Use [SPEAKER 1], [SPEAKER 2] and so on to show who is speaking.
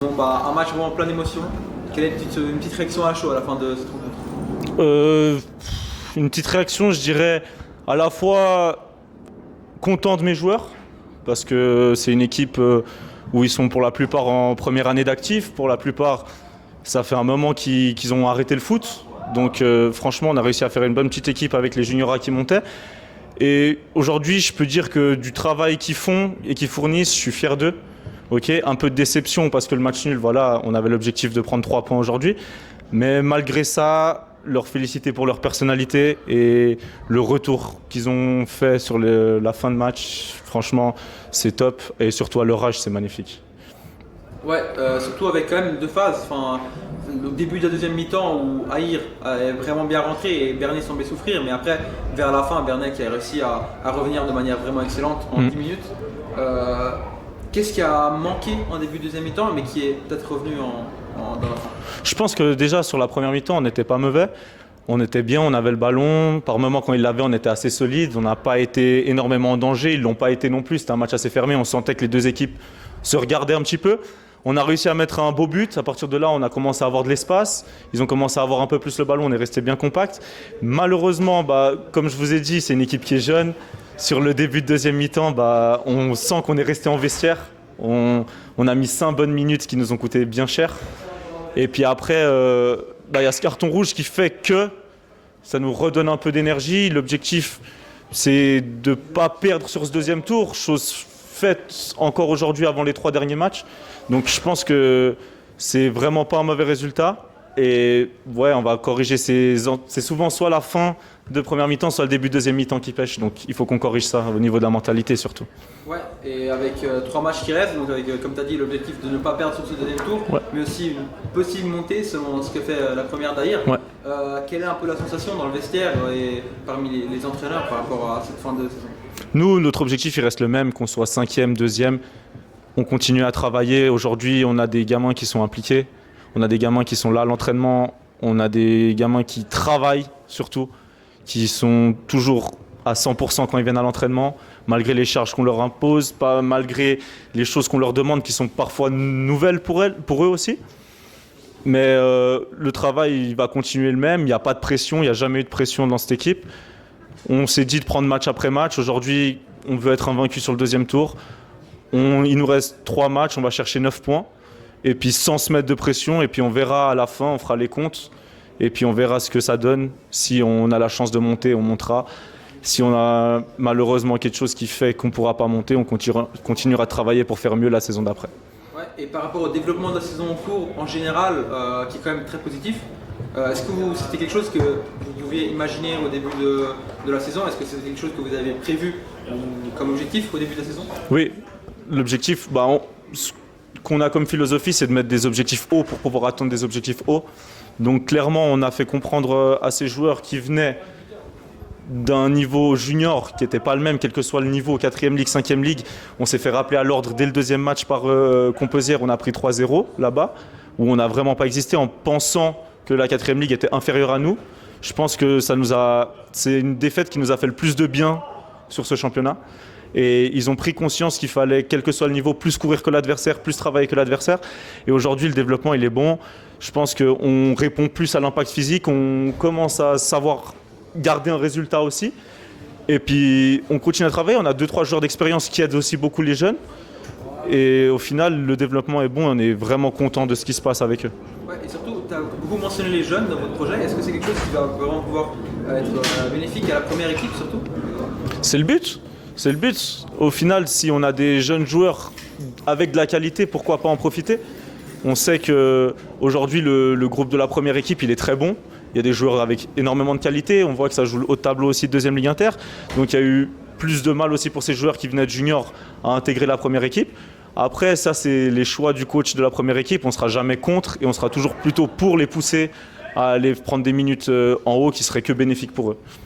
[SPEAKER 1] Bon, bah, un match vraiment plein d'émotions. Quelle est une petite réaction à chaud à la fin de cette rencontre?
[SPEAKER 2] Une petite réaction, je dirais à la fois content de mes joueurs, parce que c'est une équipe où ils sont pour la plupart en première année d'actifs. Pour la plupart, ça fait un moment qu'ils ont arrêté le foot. Donc franchement, on a réussi à faire une bonne petite équipe avec les juniors qui montaient. Et aujourd'hui, je peux dire que du travail qu'ils font et qu'ils fournissent, je suis fier d'eux. Ok, un peu de déception parce que le match nul, voilà, on avait l'objectif de prendre 3 points aujourd'hui. Mais malgré ça, leur féliciter pour leur personnalité et le retour qu'ils ont fait sur la fin de match, franchement, c'est top. Et surtout à leur âge, c'est magnifique.
[SPEAKER 1] Ouais, surtout avec quand même deux phases. Enfin, le début de la deuxième mi-temps où Aïr est vraiment bien rentré et Bernet semblait souffrir, mais après, vers la fin, Bernet qui a réussi à revenir de manière vraiment excellente en 10 minutes. Qu'est-ce qui a manqué en début de deuxième mi-temps, mais qui est peut-être revenu dans la fin?
[SPEAKER 2] Je pense que déjà sur la première mi-temps, on n'était pas mauvais. On était bien, on avait le ballon. Par moments, quand ils l'avaient, on était assez solide. On n'a pas été énormément en danger. Ils ne l'ont pas été non plus. C'était un match assez fermé. On sentait que les deux équipes se regardaient un petit peu. On a réussi à mettre un beau but. À partir de là, on a commencé à avoir de l'espace. Ils ont commencé à avoir un peu plus le ballon. On est resté bien compact. Malheureusement, comme je vous ai dit, c'est une équipe qui est jeune. Sur le début de deuxième mi-temps, on sent qu'on est resté en vestiaire. On a mis 5 bonnes minutes qui nous ont coûté bien cher. Et puis après, y a ce carton rouge qui fait que ça nous redonne un peu d'énergie. L'objectif, c'est de ne pas perdre sur ce deuxième tour, chose faite encore aujourd'hui avant les 3 derniers matchs. Donc je pense que c'est vraiment pas un mauvais résultat. Et ouais, on va corriger. C'est souvent soit la fin de première mi-temps, soit le début de deuxième mi-temps qui pêche. Donc il faut qu'on corrige ça au niveau de la mentalité surtout.
[SPEAKER 1] Ouais, et avec 3 matchs qui restent, donc avec, comme tu as dit, l'objectif de ne pas perdre sur ce deuxième tour,
[SPEAKER 2] Ouais.
[SPEAKER 1] mais aussi une possible montée selon ce que fait la première d'Aïr.
[SPEAKER 2] Ouais.
[SPEAKER 1] Quelle est un peu la sensation dans le vestiaire et parmi les entraîneurs par rapport à cette fin de saison?
[SPEAKER 2] Nous, notre objectif, il reste le même, qu'on soit 5e, 2e. On continue à travailler. Aujourd'hui, on a des gamins qui sont impliqués. On a des gamins qui sont là à l'entraînement. On a des gamins qui travaillent surtout, qui sont toujours à 100% quand ils viennent à l'entraînement, malgré les charges qu'on leur impose, pas malgré les choses qu'on leur demande qui sont parfois nouvelles pour eux aussi. Mais le travail il va continuer le même. Il n'y a pas de pression, il n'y a jamais eu de pression dans cette équipe. On s'est dit de prendre match après match. Aujourd'hui, on veut être invaincu sur le deuxième tour. Il nous reste 3 matchs, on va chercher 9 points. Et puis sans se mettre de pression, et puis on verra à la fin, on fera les comptes. Et puis on verra ce que ça donne. Si on a la chance de monter, on montera. Si on a malheureusement quelque chose qui fait qu'on ne pourra pas monter, on continuera de travailler pour faire mieux la saison d'après.
[SPEAKER 1] Ouais, et par rapport au développement de la saison en cours en général, qui est quand même très positif, est-ce que c'était quelque chose que vous pouviez imaginer au début de la saison? Est-ce que c'était quelque chose que vous avez prévu comme objectif au début de la saison?
[SPEAKER 2] Oui, l'objectif, ce qu'on a comme philosophie, c'est de mettre des objectifs hauts pour pouvoir atteindre des objectifs hauts. Donc clairement, on a fait comprendre à ces joueurs qui venaient d'un niveau junior qui n'était pas le même, quel que soit le niveau, 4e ligue, 5e ligue. On s'est fait rappeler à l'ordre dès le deuxième match par Composière. On a pris 3-0 là-bas, où on n'a vraiment pas existé en pensant que la 4e ligue était inférieure à nous. Je pense que c'est une défaite qui nous a fait le plus de bien sur ce championnat. Et ils ont pris conscience qu'il fallait, quel que soit le niveau, plus courir que l'adversaire, plus travailler que l'adversaire. Et aujourd'hui, le développement, il est bon. Je pense qu'on répond plus à l'impact physique. On commence à savoir garder un résultat aussi. Et puis, on continue à travailler. On a 2-3 joueurs d'expérience qui aident aussi beaucoup les jeunes. Et au final, le développement est bon. On est vraiment content de ce qui se passe avec eux.
[SPEAKER 1] Ouais, et surtout, tu as beaucoup mentionné les jeunes dans votre projet. Est-ce que c'est quelque chose qui va vraiment pouvoir être bénéfique à la première équipe surtout?
[SPEAKER 2] C'est le but. C'est le but. Au final, si on a des jeunes joueurs avec de la qualité, pourquoi pas en profiter? On sait qu'aujourd'hui, le groupe de la première équipe, il est très bon. Il y a des joueurs avec énormément de qualité. On voit que ça joue le haut de tableau aussi de deuxième ligue inter. Donc il y a eu plus de mal aussi pour ces joueurs qui venaient de junior à intégrer la première équipe. Après, ça, c'est les choix du coach de la première équipe. On ne sera jamais contre et on sera toujours plutôt pour les pousser à aller prendre des minutes en haut qui seraient que bénéfiques pour eux.